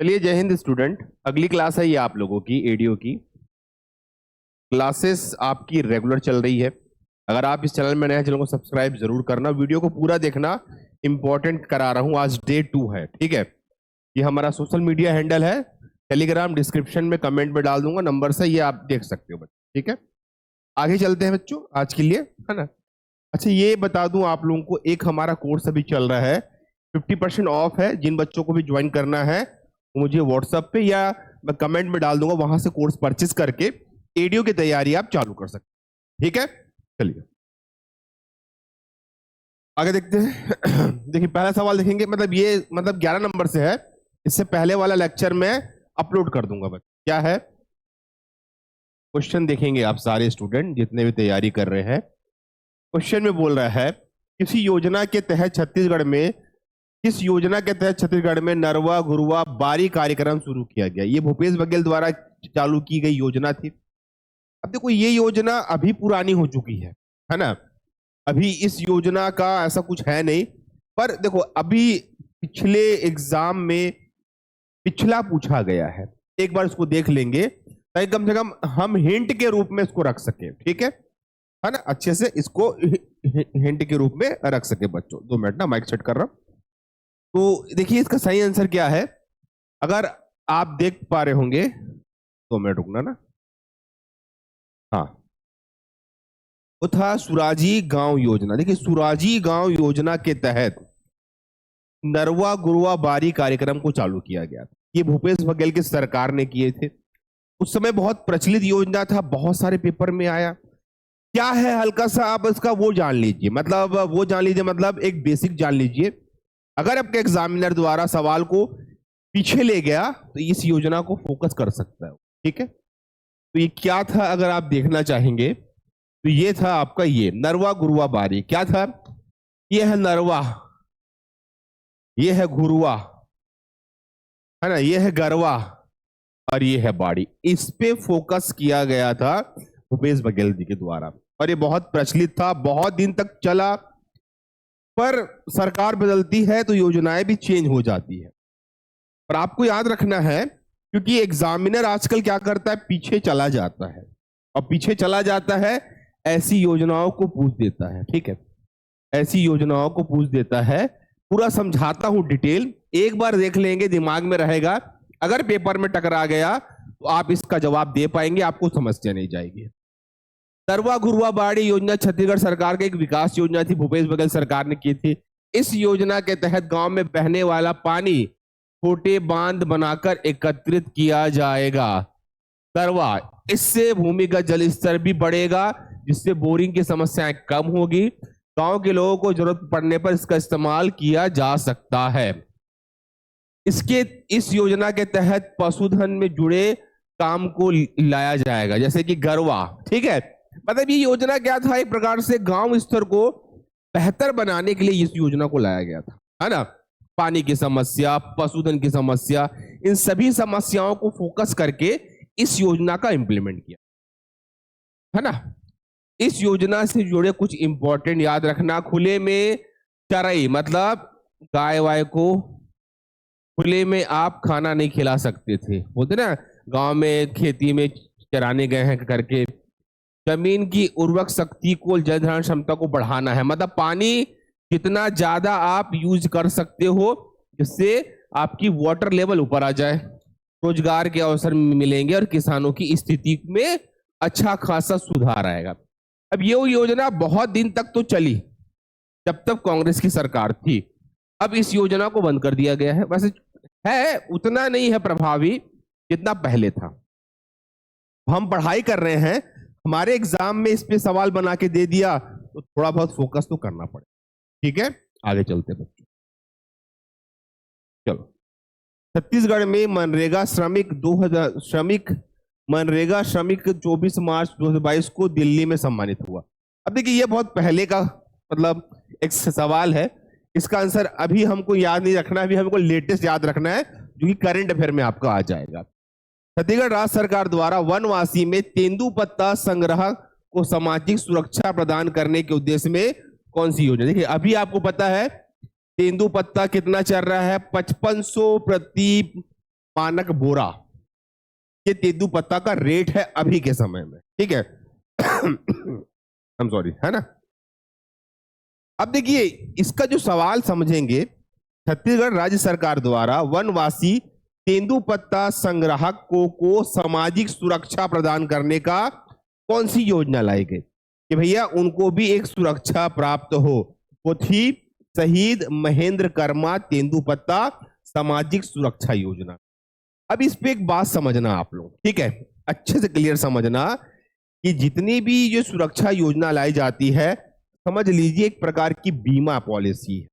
चलिए, जय हिंद स्टूडेंट। अगली क्लास है ये आप लोगों की एडीओ की क्लासेस आपकी रेगुलर चल रही है। अगर आप इस चैनल में नए हैं, चैनल को सब्सक्राइब जरूर करना, वीडियो को पूरा देखना। इंपॉर्टेंट करा रहा हूं, आज डे 2 है, ठीक है। ये हमारा सोशल मीडिया हैंडल है, टेलीग्राम डिस्क्रिप्शन में कमेंट में डाल दूंगा, नंबर से ये आप देख सकते हो बच्चों, ठीक है। आगे चलते हैं बच्चों आज के लिए, है ना। अच्छा, ये बता दूं आप लोगों को, एक हमारा कोर्स अभी चल रहा है, 50% ऑफ है। जिन बच्चों को भी ज्वाइन करना है वो मुझे व्हाट्सएप पे या मैं कमेंट में डाल दूंगा, वहां से कोर्स परचेस करके एडीओ की तैयारी आप चालू कर सकते हैं, ठीक है। चलिए आगे देखते हैं। देखिए, पहला सवाल देखेंगे, मतलब 11 नंबर से है। इससे पहले वाला लेक्चर में अपलोड कर दूंगा। बस क्या है क्वेश्चन, देखेंगे आप सारे स्टूडेंट जितने भी तैयारी कर रहे हैं। क्वेश्चन में बोल रहा है, किसी योजना के तहत छत्तीसगढ़ में किस योजना के तहत छत्तीसगढ़ में नरवा घुरवा बारी कार्यक्रम शुरू किया गया। ये भूपेश बघेल द्वारा चालू की गई योजना थी। अब देखो, ये योजना अभी पुरानी हो चुकी है ना। अभी इस योजना का ऐसा कुछ है नहीं, पर देखो अभी पिछले एग्जाम में पिछला पूछा गया है, एक बार इसको देख लेंगे ताकि कम से कम हम हिंट के रूप में इसको रख सके, ठीक है ना। अच्छे से इसको हिंट के रूप में रख सके बच्चों। 2 मिनट ना, माइक सेट कर रहा हूं। तो देखिए इसका सही आंसर क्या है, अगर आप देख पा रहे होंगे। 2 मिनट रुकना ना। हाँ, वो था सुराजी गांव योजना। देखिए, सुराजी गांव योजना के तहत नरवा गुरुवा बारी कार्यक्रम को चालू किया गया था। ये भूपेश बघेल की सरकार ने किए थे। उस समय बहुत प्रचलित योजना था, बहुत सारे पेपर में आया। क्या है, हल्का सा आप इसका वो जान लीजिए, मतलब एक बेसिक जान लीजिए। अगर आपके एग्जामिनर द्वारा सवाल को पीछे ले गया तो इस योजना को फोकस कर सकता है, ठीक है। तो ये क्या था, अगर आप देखना चाहेंगे तो ये था आपका ये नरवा गुरुवा बारी। क्या था, ये है नरवा, ये है घुरुआ, है ना, ये है गरवा और ये है बाड़ी। इस पे फोकस किया गया था भूपेश बघेल जी के द्वारा, और ये बहुत प्रचलित था, बहुत दिन तक चला। पर सरकार बदलती है तो योजनाएं भी चेंज हो जाती है। पर आपको याद रखना है, क्योंकि एग्जामिनर आजकल क्या करता है, पीछे चला जाता है, और पीछे चला जाता है ऐसी योजनाओं को पूछ देता है, ठीक है। ऐसी योजनाओं को पूछ देता है। पूरा समझाता हूं डिटेल, एक बार देख लेंगे, दिमाग में रहेगा। अगर पेपर में टकरा गया तो आप इसका जवाब दे पाएंगे, आपको समस्या नहीं जाएगी। नरवा घुरवा बाड़ी योजना छत्तीसगढ़ सरकार की एक विकास योजना थी, भूपेश बघेल सरकार ने की थी। इस योजना के तहत गांव में बहने वाला पानी छोटे बांध बनाकर एकत्रित किया जाएगा। नरवा, इससे भूमिगत जल स्तर भी बढ़ेगा, जिससे बोरिंग की समस्याएं कम होगी। गांव के लोगों को जरूरत पड़ने पर इसका इस्तेमाल किया जा सकता है। इस योजना के तहत पशुधन में जुड़े काम को लाया जाएगा, जैसे कि गरवा, ठीक है। मतलब ये योजना क्या था, एक प्रकार से गांव स्तर को बेहतर बनाने के लिए इस योजना को लाया गया था, है ना। पानी की समस्या, पशुधन की समस्या, इन सभी समस्याओं को फोकस करके इस योजना का इंप्लीमेंट किया, है ना। इस योजना से जुड़े कुछ इंपॉर्टेंट याद रखना। खुले में चराई, मतलब गाय वाय को खुले में आप खाना नहीं खिला सकते थे, बोलते ना, गांव में खेती में चराने गए हैं करके। जमीन की उर्वरक शक्ति को, जल धारण क्षमता को बढ़ाना है, मतलब पानी जितना ज्यादा आप यूज कर सकते हो, जिससे आपकी वाटर लेवल ऊपर आ जाए, रोजगार के अवसर मिलेंगे और किसानों की स्थिति में अच्छा खासा सुधार आएगा। अब ये योजना बहुत दिन तक तो चली, जब तक कांग्रेस की सरकार थी। अब इस योजना को बंद कर दिया गया है। वैसे है, उतना नहीं है प्रभावी जितना पहले था। हम पढ़ाई कर रहे हैं, हमारे एग्जाम में इस पे सवाल बना के दे दिया तो थोड़ा बहुत फोकस तो करना पड़ेगा, ठीक है। आगे चलते बच्चों, चलो। छत्तीसगढ़ में मनरेगा श्रमिक 24 मार्च 2022 को दिल्ली में सम्मानित हुआ। अब देखिए, ये बहुत पहले का मतलब एक सवाल है, इसका आंसर अभी हमको याद नहीं रखना, अभी हमको लेटेस्ट याद रखना है, जो कि करंट अफेयर में आपका आ जाएगा। छत्तीसगढ़ राज्य सरकार द्वारा वनवासी में तेंदुपत्ता संग्रह को सामाजिक सुरक्षा प्रदान करने के उद्देश्य में कौन सी योजना। देखिए, अभी आपको पता है तेंदुपत्ता कितना चल रहा है, 5500 प्रति मानक बोरा ये तेंदूपत्ता का रेट है अभी के समय में, ठीक है। आई एम सॉरी, है ना। अब देखिए इसका जो सवाल समझेंगे, छत्तीसगढ़ राज्य सरकार द्वारा वनवासी तेंदूपत्ता संग्राहक को सामाजिक सुरक्षा प्रदान करने का कौन सी योजना लाई गई कि भैया उनको भी एक सुरक्षा प्राप्त हो, वो थी शहीद महेंद्र कर्मा तेंदूपत्ता सामाजिक सुरक्षा योजना। अब इस पे एक बात समझना आप लोग, ठीक है, अच्छे से क्लियर समझना कि जितनी भी ये सुरक्षा योजना लाई जाती है, समझ लीजिए एक प्रकार की बीमा पॉलिसी है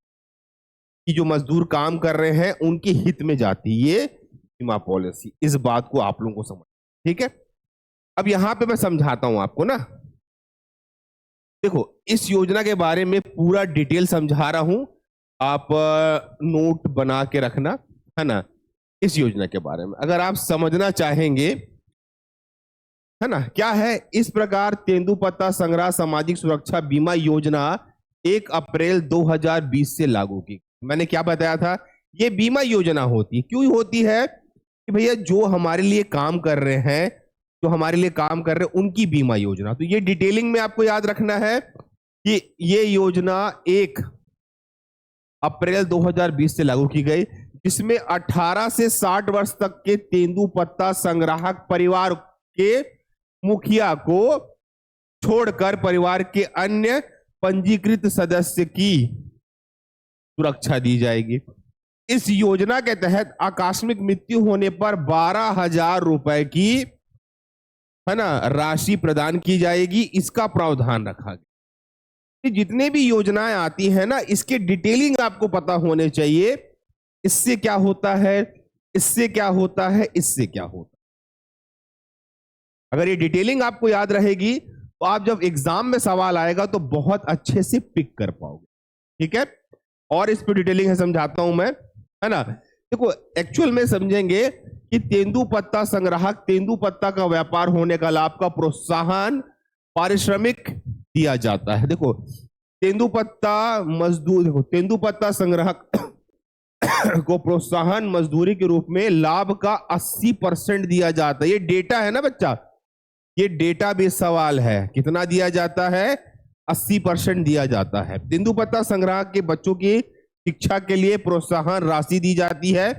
कि जो मजदूर काम कर रहे हैं उनके हित में जाती है ये बीमा पॉलिसी। इस बात को आप लोगों को समझ, ठीक है। अब यहां पे मैं समझाता हूं आपको ना, देखो इस योजना के बारे में पूरा डिटेल समझा रहा हूं, आप नोट बना के रखना, है ना। इस योजना के बारे में अगर आप समझना चाहेंगे, है ना, क्या है इस प्रकार तेंदूपत्ता संग्रह सामाजिक सुरक्षा बीमा योजना 1 अप्रैल 2020 से लागू की। मैंने क्या बताया था, ये बीमा योजना होती है, क्यों होती है कि भैया जो हमारे लिए काम कर रहे हैं, जो हमारे लिए काम कर रहे हैं उनकी बीमा योजना। तो ये डिटेलिंग में आपको याद रखना है कि ये योजना 1 अप्रैल 2020 से लागू की गई, जिसमें 18 से 60 वर्ष तक के तेंदूपत्ता संग्राहक परिवार के मुखिया को छोड़कर परिवार के अन्य पंजीकृत सदस्य की सुरक्षा दी जाएगी। इस योजना के तहत आकस्मिक मृत्यु होने पर 12,000 रुपए की, है ना, राशि प्रदान की जाएगी। इसका प्रावधान रखा गया। जितने भी योजनाएं आती है ना, इसके डिटेलिंग आपको पता होने चाहिए, इससे क्या होता है, इससे क्या होता है, इससे क्या होता है। अगर ये डिटेलिंग आपको याद रहेगी तो आप जब एग्जाम में सवाल आएगा तो बहुत अच्छे से पिक कर पाओगे, ठीक है। और इस पर डिटेलिंग है समझाता हूं मैं, है ना। देखो एक्चुअल में समझेंगे कि तेंदूपत्ता संग्राहक तेंदूपत्ता का व्यापार होने का लाभ का प्रोत्साहन पारिश्रमिक दिया जाता है। देखो तेंदूपत्ता मजदूर, देखो तेंदूपत्ता संग्राहक को प्रोत्साहन मजदूरी के रूप में लाभ का 80% दिया जाता है। ये डेटा है ना बच्चा, ये डेटा बेस सवाल है, कितना दिया जाता है, 80% दिया जाता है। तेंदूपत्ता संग्राहक के बच्चों की शिक्षा के लिए प्रोत्साहन राशि दी जाती है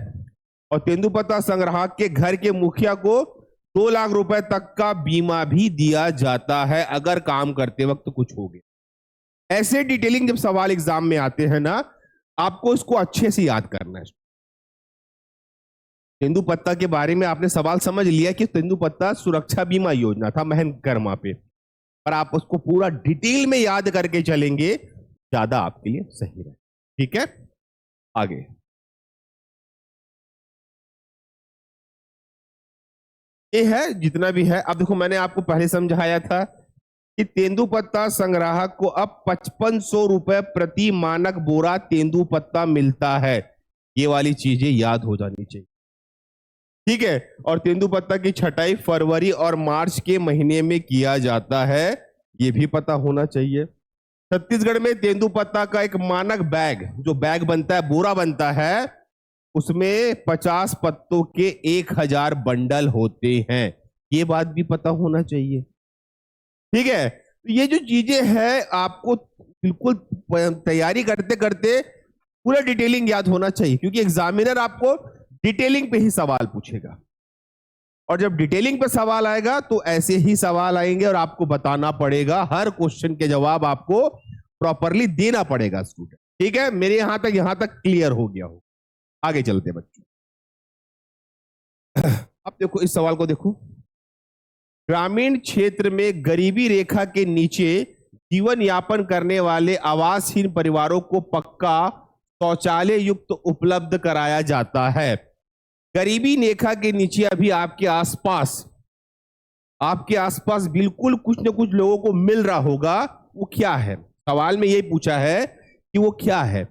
और तेंदूपत्ता संग्राहक के घर के मुखिया को 2 लाख रुपए तक का बीमा भी दिया जाता है अगर काम करते वक्त कुछ हो गया। ऐसे डिटेलिंग जब सवाल एग्जाम में आते हैं ना, आपको इसको अच्छे से याद करना है। तेंदूपत्ता के बारे में आपने सवाल समझ लिया कि तेंदूपत्ता सुरक्षा बीमा योजना था महेंद्र कर्मा पे, पर आप उसको पूरा डिटेल में याद करके चलेंगे ज्यादा आपके लिए सही रहे, ठीक है। आगे ये है जितना भी है। अब देखो मैंने आपको पहले समझाया था कि तेंदूपत्ता संग्राहक को अब 5500 रुपए प्रति मानक बोरा तेंदूपत्ता मिलता है। ये वाली चीजें याद हो जानी चाहिए, ठीक है। और तेंदूपत्ता की छटाई फरवरी और मार्च के महीने में किया जाता है, ये भी पता होना चाहिए। छत्तीसगढ़ में तेंदूपत्ता का एक मानक बैग, जो बैग बनता है, बोरा बनता है, उसमें 50 पत्तों के 1000 बंडल होते हैं। ये बात भी पता होना चाहिए, ठीक है। तो ये जो चीजें हैं आपको बिल्कुल तैयारी करते करते पूरा डिटेलिंग याद होना चाहिए, क्योंकि एग्जामिनर आपको डिटेलिंग पे ही सवाल पूछेगा और जब डिटेलिंग पे सवाल आएगा तो ऐसे ही सवाल आएंगे और आपको बताना पड़ेगा, हर क्वेश्चन के जवाब आपको प्रॉपरली देना पड़ेगा स्टूडेंट, ठीक है। मेरे यहां तक क्लियर हो गया हो। आगे चलते बच्चों। अब देखो इस सवाल को देखो, ग्रामीण क्षेत्र में गरीबी रेखा के नीचे जीवन यापन करने वाले आवासहीन परिवारों को पक्का शौचालय युक्त उपलब्ध कराया जाता है। गरीबी रेखा के नीचे अभी आपके आसपास बिल्कुल कुछ न कुछ लोगों को मिल रहा होगा, वो क्या है, सवाल में यही पूछा है कि वो क्या है।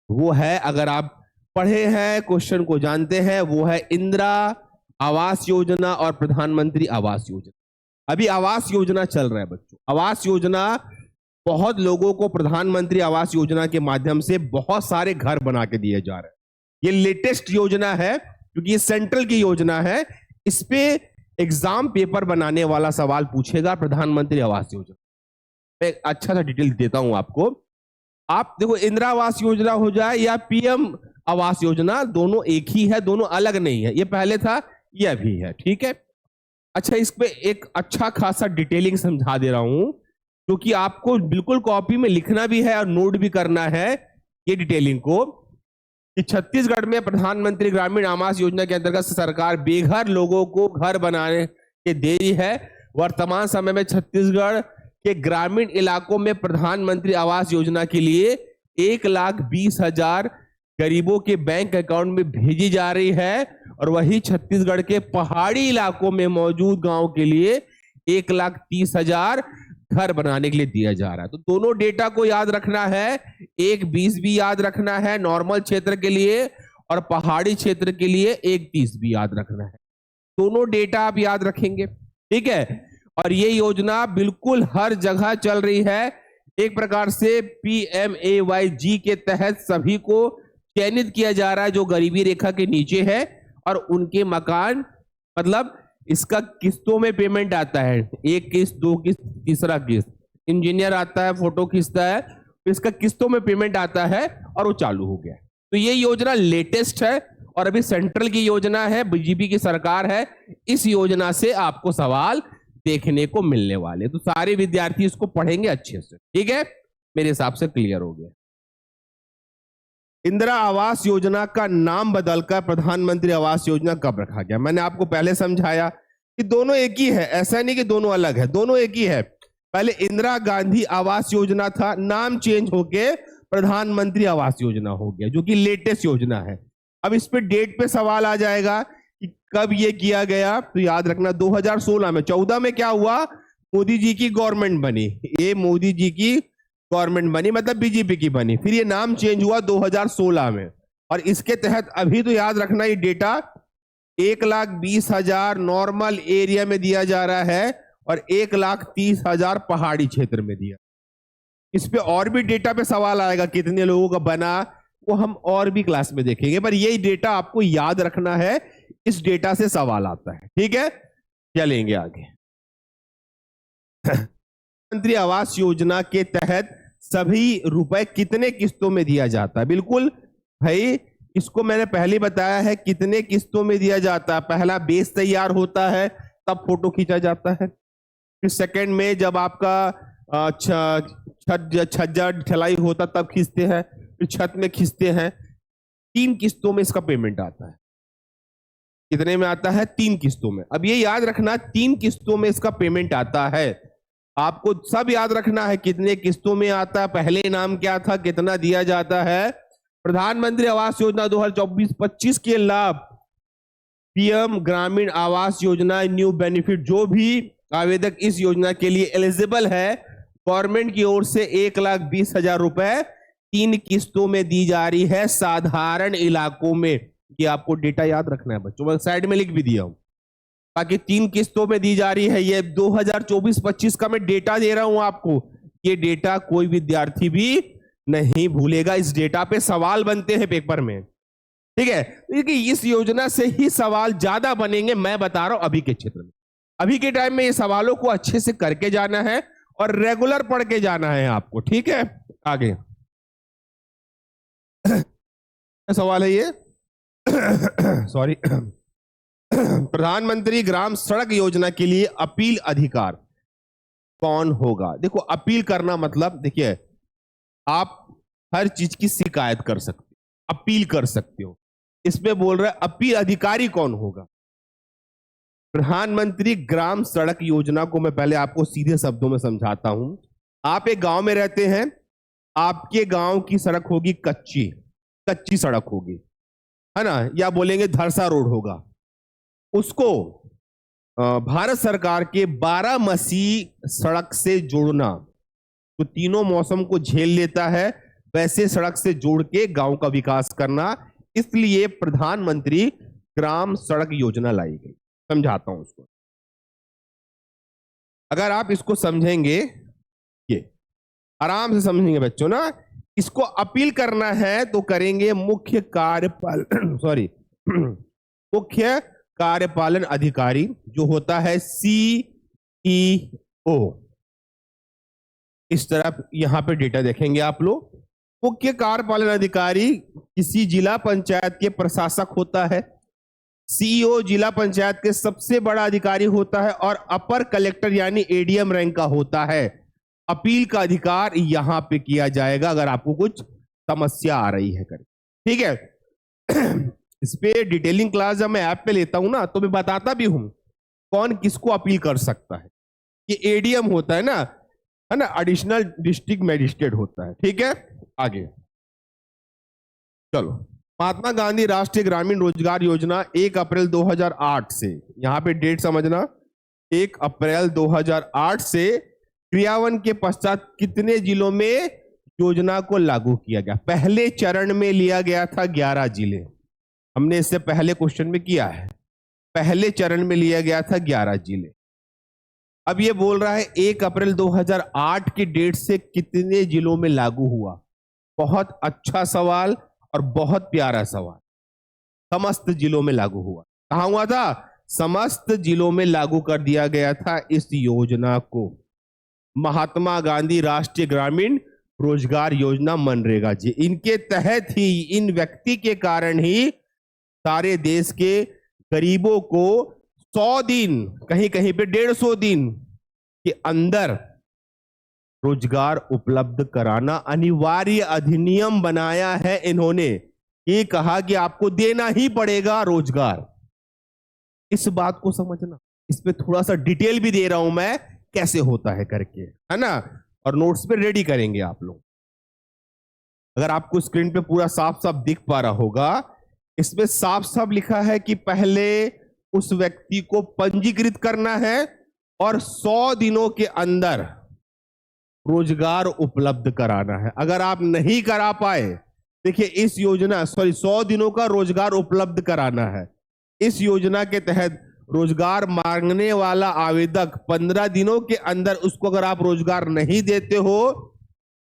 वो है, अगर आप पढ़े हैं, क्वेश्चन को जानते हैं, वो है इंदिरा आवास योजना और प्रधानमंत्री आवास योजना। अभी आवास योजना चल रहा है बच्चों। आवास योजना बहुत लोगों को प्रधानमंत्री आवास योजना के माध्यम से बहुत सारे घर बना के दिए जा रहे हैं। ये लेटेस्ट योजना है क्योंकि ये सेंट्रल की योजना है। इस पे एग्जाम पेपर बनाने वाला सवाल पूछेगा प्रधानमंत्री आवास योजना। मैं एक अच्छा सा डिटेल देता हूं आपको। आप देखो, इंदिरा आवास योजना हो जाए या पीएम आवास योजना, दोनों एक ही है, दोनों अलग नहीं है। ये पहले था, यह भी है, ठीक है। अच्छा, इस पे एक अच्छा खासा डिटेलिंग समझा दे रहा हूं, क्योंकि आपको बिल्कुल कॉपी में लिखना भी है और नोट भी करना है ये डिटेलिंग को, कि छत्तीसगढ़ में प्रधानमंत्री ग्रामीण आवास योजना के अंतर्गत सरकार बेघर लोगों को घर बनाने के दे रही है। वर्तमान समय में छत्तीसगढ़ के ग्रामीण इलाकों में प्रधानमंत्री आवास योजना के लिए 1,20,000 गरीबों के बैंक अकाउंट में भेजी जा रही है, और वही छत्तीसगढ़ के पहाड़ी इलाकों में मौजूद गांव के लिए 1,30,000 घर बनाने के लिए दिया जा रहा है। तो दोनों डेटा को याद रखना है, 1,20 भी याद रखना है नॉर्मल क्षेत्र के लिए, और पहाड़ी क्षेत्र के लिए 1,30 भी याद रखना है। दोनों डेटा आप याद रखेंगे, ठीक है। और ये योजना बिल्कुल हर जगह चल रही है। एक प्रकार से PMAYG के तहत सभी को चयनित किया जा रहा है जो गरीबी रेखा के नीचे है, और उनके मकान, मतलब इसका किस्तों में पेमेंट आता है, 1 किस्त, 2 किस्त, तीसरा किस्त, इंजीनियर आता है, फोटो खींचता है, तो इसका किस्तों में पेमेंट आता है और वो चालू हो गया। तो ये योजना लेटेस्ट है और अभी सेंट्रल की योजना है, बीजेपी की सरकार है। इस योजना से आपको सवाल देखने को मिलने वाले, तो सारे विद्यार्थी इसको पढ़ेंगे अच्छे से, ठीक है। मेरे हिसाब से क्लियर हो गया। इंदिरा आवास योजना का नाम बदलकर प्रधानमंत्री आवास योजना कब रखा गया? मैंने आपको पहले समझाया कि दोनों एक ही है, ऐसा नहीं कि दोनों अलग है, दोनों एक ही है। पहले इंदिरा गांधी आवास योजना था, नाम चेंज होके प्रधानमंत्री आवास योजना हो गया, जो कि लेटेस्ट योजना है। अब इस पे डेट पे सवाल आ जाएगा कि कब ये किया गया, तो याद रखना 2016 में। 14 में क्या हुआ, मोदी जी की गवर्नमेंट बनी, ये मोदी जी की गवर्नमेंट बनी, मतलब बीजेपी की बनी। फिर ये नाम चेंज हुआ 2016 में, और इसके तहत अभी तो याद रखना ये डेटा 1,20,000 नॉर्मल एरिया में दिया जा रहा है और 1,30,000 पहाड़ी क्षेत्र में दिया। इस पे और भी डेटा पे सवाल आएगा, कितने लोगों का बना, वो हम और भी क्लास में देखेंगे, पर यही डेटा आपको याद रखना है, इस डेटा से सवाल आता है, ठीक है। चलेंगे आगे। प्रधानमंत्री आवास योजना के तहत सभी रुपए कितने किस्तों में दिया जाता है? बिल्कुल भाई, इसको मैंने पहले बताया है कितने किस्तों में दिया जाता है। पहला बेस तैयार होता है, तब फोटो खींचा जाता है। फिर सेकंड में जब आपका छज्जा ढलाई होता तब खींचते हैं, फिर छत में खींचते हैं। 3 किस्तों में इसका पेमेंट आता है। कितने में आता है? 3 किस्तों में। अब ये याद रखना, 3 किस्तों में इसका पेमेंट आता है। आपको सब याद रखना है कितने किस्तों में आता है, पहले नाम क्या था, कितना दिया जाता है। प्रधानमंत्री आवास योजना 2024-25 के लाभ, PM Gramin Awas Yojana new benefit, जो भी आवेदक इस योजना के लिए एलिजिबल है, गवर्नमेंट की ओर से 1,20,000 रुपए 3 किस्तों में दी जा रही है साधारण इलाकों में। ये आपको डेटा याद रखना है बच्चों, मैं साइड में लिख भी दिया हूं, बाकी 3 किस्तों में दी जा रही है। ये 2024-25 का मैं डेटा दे रहा हूं आपको। ये डेटा कोई विद्यार्थी भी नहीं भूलेगा, इस डेटा पे सवाल बनते हैं पेपर में, ठीक है। क्योंकि इस योजना से ही सवाल ज्यादा बनेंगे, मैं बता रहा हूं अभी के क्षेत्र में। अभी के टाइम में ये सवालों को अच्छे से करके जाना है और रेगुलर पढ़ के जाना है आपको, ठीक है। आगे सवाल है ये सॉरी प्रधानमंत्री ग्राम सड़क योजना के लिए अपील अधिकार कौन होगा? देखो, अपील करना मतलब, देखिए, आप हर चीज की शिकायत कर सकते हो, अपील कर सकते हो। इसमें बोल रहा है अपील अधिकारी कौन होगा? प्रधानमंत्री ग्राम सड़क योजना को मैं पहले आपको सीधे शब्दों में समझाता हूं। आप एक गांव में रहते हैं, आपके गांव की सड़क होगी कच्ची सड़क होगी, है ना, या बोलेंगे धरसा रोड होगा। उसको भारत सरकार के 12 सड़क से जोड़ना, तो तीनों मौसम को झेल लेता है, वैसे सड़क से जोड़ के गांव का विकास करना, इसलिए प्रधानमंत्री ग्राम सड़क योजना लाई गई। समझाता हूं उसको, अगर आप इसको समझेंगे, ये आराम से समझेंगे बच्चों ना। इसको अपील करना है तो करेंगे मुख्य कार्यपाल मुख्य कार्यपालन अधिकारी जो होता है CEO। इस तरह यहां पे डेटा देखेंगे आप लोग। मुख्य कार्यपालन अधिकारी किसी जिला पंचायत के प्रशासक होता है। CEO जिला पंचायत के सबसे बड़ा अधिकारी होता है और अपर कलेक्टर यानी ADM रैंक का होता है। अपील का अधिकार यहां पे किया जाएगा अगर आपको कुछ समस्या आ रही है कर, ठीक है। इस पे डिटेलिंग क्लास जब मैं ऐप पे लेता हूं ना तो मैं बताता भी हूं कौन किसको अपील कर सकता है। ये ADM होता है ना, एडिशनल डिस्ट्रिक्ट मैजिस्ट्रेट होता है, ठीक है। आगे चलो, महात्मा गांधी राष्ट्रीय ग्रामीण रोजगार योजना 1 अप्रैल 2008 से, यहां पे डेट समझना, 1 अप्रैल 2008 से क्रियान्वयन के पश्चात कितने जिलों में योजना को लागू किया गया? पहले चरण में लिया गया था 11 जिले। हमने इससे पहले क्वेश्चन में किया है, पहले चरण में लिया गया था 11 जिले। अब ये बोल रहा है 1 अप्रैल 2008 की डेट से कितने जिलों में लागू हुआ? बहुत अच्छा सवाल और बहुत प्यारा सवाल। समस्त जिलों में लागू हुआ। कहां हुआ था? समस्त जिलों में लागू कर दिया गया था इस योजना को। महात्मा गांधी राष्ट्रीय ग्रामीण रोजगार योजना मनरेगा जी, इनके तहत ही, इन व्यक्ति के कारण ही सारे देश के गरीबों को 100 दिन, कहीं कहीं पे 150 दिन के अंदर रोजगार उपलब्ध कराना अनिवार्य अधिनियम बनाया है इन्होंने। ये कहा कि आपको देना ही पड़ेगा रोजगार। इस बात को समझना, इस पे थोड़ा सा डिटेल भी दे रहा हूं मैं कैसे होता है करके, है ना, और नोट्स पे रेडी करेंगे आप लोग। अगर आपको स्क्रीन पे पूरा साफ साफ दिख पा रहा होगा, इसमें साफ साफ लिखा है कि पहले उस व्यक्ति को पंजीकृत करना है और 100 दिनों के अंदर रोजगार उपलब्ध कराना है। अगर आप नहीं करा पाए, देखिए इस योजना, 100 दिनों का रोजगार उपलब्ध कराना है। इस योजना के तहत रोजगार मांगने वाला आवेदक 15 दिनों के अंदर, उसको अगर आप रोजगार नहीं देते हो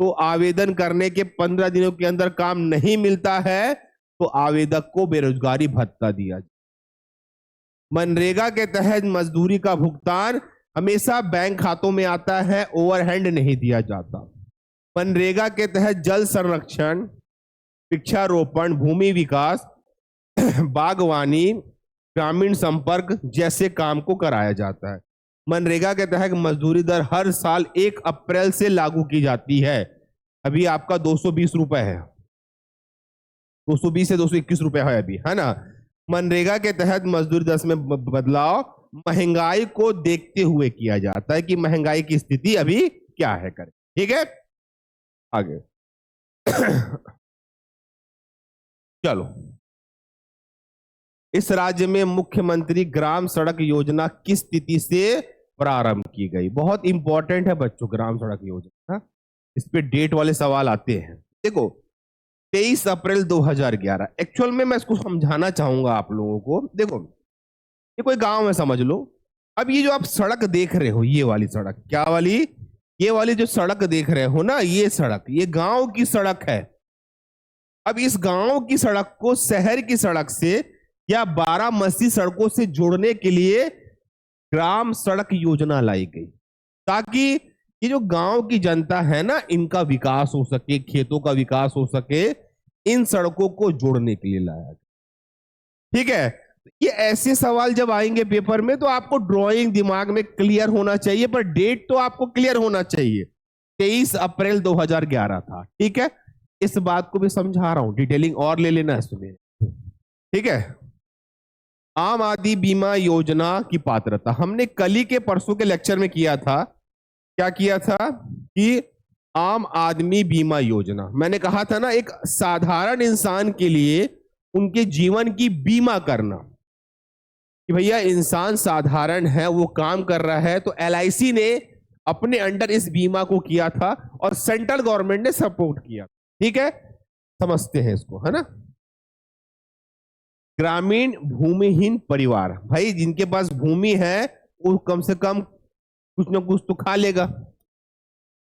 तो आवेदन करने के 15 दिनों के अंदर काम नहीं मिलता है तो आवेदक को बेरोजगारी भत्ता दिया जाए। मनरेगा के तहत मजदूरी का भुगतान हमेशा बैंक खातों में आता है, ओवरहैंड नहीं दिया जाता। मनरेगा के तहत जल संरक्षण, वृक्षारोपण, भूमि विकास, बागवानी, ग्रामीण संपर्क जैसे काम को कराया जाता है। मनरेगा के तहत मजदूरी दर हर साल 1 अप्रैल से लागू की जाती है। अभी आपका 220 रुपए है, 220 से 221 रुपए है अभी, है ना। मनरेगा के तहत मजदूरी दर में बदलाव महंगाई को देखते हुए किया जाता है कि महंगाई की स्थिति अभी क्या है कर, ठीक है। आगे चलो, इस राज्य में मुख्यमंत्री ग्राम सड़क योजना किस तिथि से प्रारंभ की गई? बहुत इंपॉर्टेंट है बच्चों ग्राम सड़क योजना, इस पे डेट वाले सवाल आते हैं। देखो 23 अप्रैल 2011। एक्चुअल में मैं इसको समझाना चाहूंगा आप लोगों को। देखो ये कोई गांव में समझ लो। अब ये जो आप सड़क देख रहे हो, ये वाली सड़क, क्या वाली? ये वाली जो सड़क देख रहे हो ना, ये सड़क, ये गांव की सड़क है। अब इस गांव की सड़क को शहर की सड़क से या 12 मसी सड़कों से जोड़ने के लिए ग्राम सड़क योजना लाई गई, ताकि ये जो गांव की जनता है ना, इनका विकास हो सके, खेतों का विकास हो सके, इन सड़कों को जोड़ने के लिए लाया गया, ठीक है। ये ऐसे सवाल जब आएंगे पेपर में तो आपको ड्राइंग दिमाग में क्लियर होना चाहिए, पर डेट तो आपको क्लियर होना चाहिए। 23 अप्रैल 2011 था, ठीक है। इस बात को भी समझा रहा हूं, डिटेलिंग और ले लेना है सुनिए, ठीक है। आम आदमी बीमा योजना की पात्रता हमने कल ही के परसों के लेक्चर में किया था। क्या किया था कि आम आदमी बीमा योजना, मैंने कहा था ना, एक साधारण इंसान के लिए उनके जीवन की बीमा करना, कि भैया इंसान साधारण है, वो काम कर रहा है, तो LIC ने अपने अंडर इस बीमा को किया था और सेंट्रल गवर्नमेंट ने सपोर्ट किया, ठीक है। समझते हैं इसको, है ना। ग्रामीण भूमिहीन परिवार, भाई जिनके पास भूमि है वो कम से कम कुछ ना कुछ तो खा लेगा।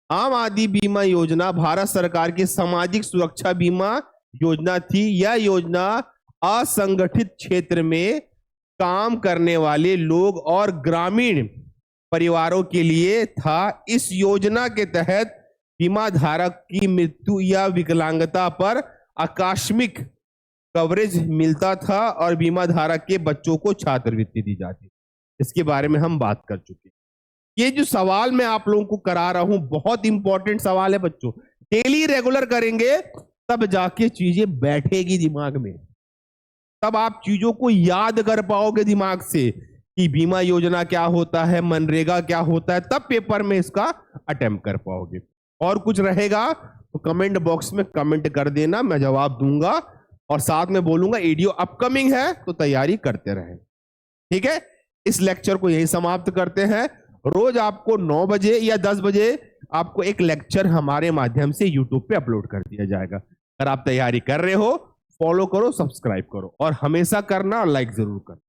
आम आदमी बीमा योजना भारत सरकार की सामाजिक सुरक्षा बीमा योजना थी। यह योजना असंगठित क्षेत्र में काम करने वाले लोग और ग्रामीण परिवारों के लिए था। इस योजना के तहत बीमा धारक की मृत्यु या विकलांगता पर आकस्मिक कवरेज मिलता था और बीमा धारक के बच्चों को छात्रवृत्ति दी जाती। इसके बारे में हम बात कर चुके। ये जो सवाल मैं आप लोगों को करा रहा हूं बहुत इंपॉर्टेंट सवाल है बच्चों। डेली रेगुलर करेंगे तब जाके चीजें बैठेगी दिमाग में, तब आप चीजों को याद कर पाओगे दिमाग से कि बीमा योजना क्या होता है, मनरेगा क्या होता है, तब पेपर में इसका अटेम्प्ट कर पाओगे। और कुछ रहेगा तो कमेंट बॉक्स में कमेंट कर देना, मैं जवाब दूंगा और साथ में बोलूंगा वीडियो अपकमिंग है तो तैयारी करते रहें। ठीक है, इस लेक्चर को यही समाप्त करते हैं। रोज आपको 9 बजे या 10 बजे आपको एक लेक्चर हमारे माध्यम से यूट्यूब पे अपलोड कर दिया जाएगा। अगर आप तैयारी कर रहे हो फॉलो करो, सब्सक्राइब करो और हमेशा करना और लाइक जरूर करना।